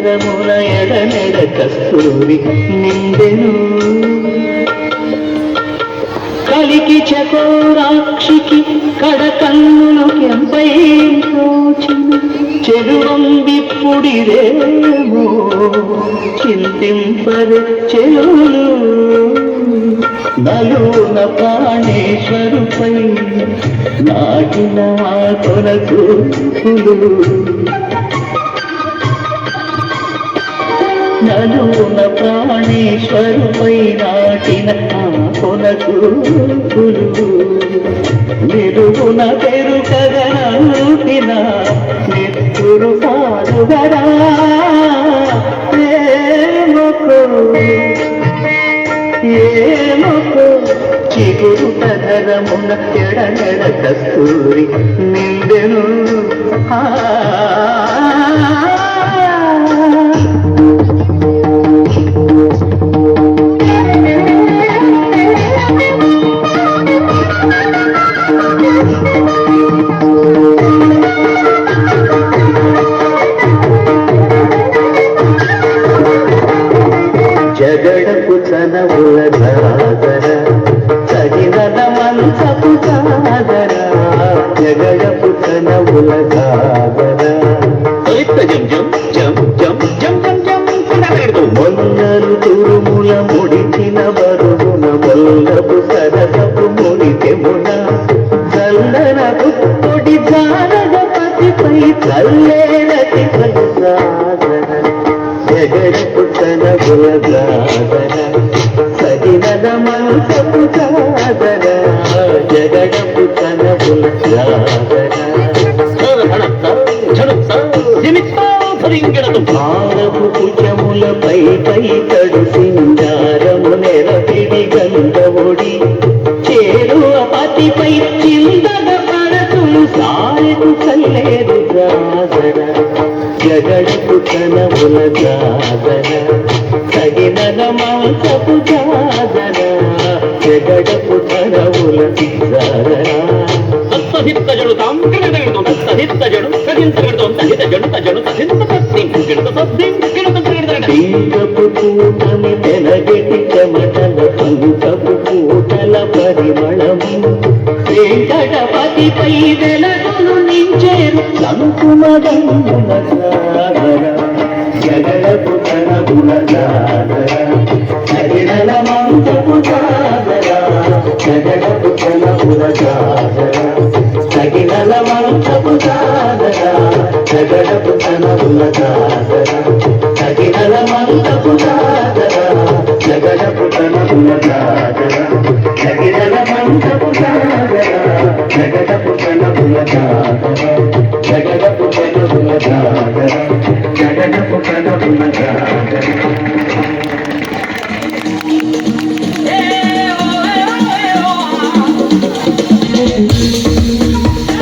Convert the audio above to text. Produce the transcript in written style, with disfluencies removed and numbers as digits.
రముల ఎడనెడ కస్తూరి నిందెను కలికి చకోరాక్షికి కడకన్నులు కెంపై తోచిన చెరువంబిప్పుడిరేమో చింతింపరు చెలులు నలున ప్రాణేశ్వరుపై నాటిన కొనకూపులు నలున ప్రాణేశ్వరుపై నాటిన కొనకూపులు నిరుగున పెరుకగనూటిన నెత్తురు పాలుగరా ఏమొకో చిగురు పదరమున ఎడనెడ కస్తూరి నిందెను జగడపు చనవుల జాగర సగినద మంచపు జాగర జగడపు చనవుల జాగర మొన్నలు తురుముల ముడిచిన బరువున మొల్లపు సరసపు ముడితెమున చల్లనపు పొడి జానగపతిపై చల్లేనతి సాగర జగడపు చనవుల జాగర సగినద మంచపు జాగర జగడపు చనవుల జాగర భారపు కుచములపై పై కడు సింగారము నెరపిడి గంధముడి చేరువ పతిపై చిందగ పడతులు సారెకు కల్లేరు జాగర జగడపు చనవుల జాగర సగినద మంచపు జాగర జగడపు చనవుల జాగర తజడు తాం కిడదడు తజడు కదింతగడు తజడు తజడు తజింత తత్తిం కిడత తత్తిం కిడత కిడత పింగపు పూటని తెలగెటి చెమటల పంకపు పూటల పరిమళము వెంకటపతిపై వెలగులు నించేరు సంకుమదంగుల సాగర జగడపు చనవుల జాగర సగినల మంచపు జాగర జగడపు చనవుల జాగర సగినల మంచపు జాగర జగడపు చనవుల జాగర సగినల మంచపు జాగర జగడపు చనవుల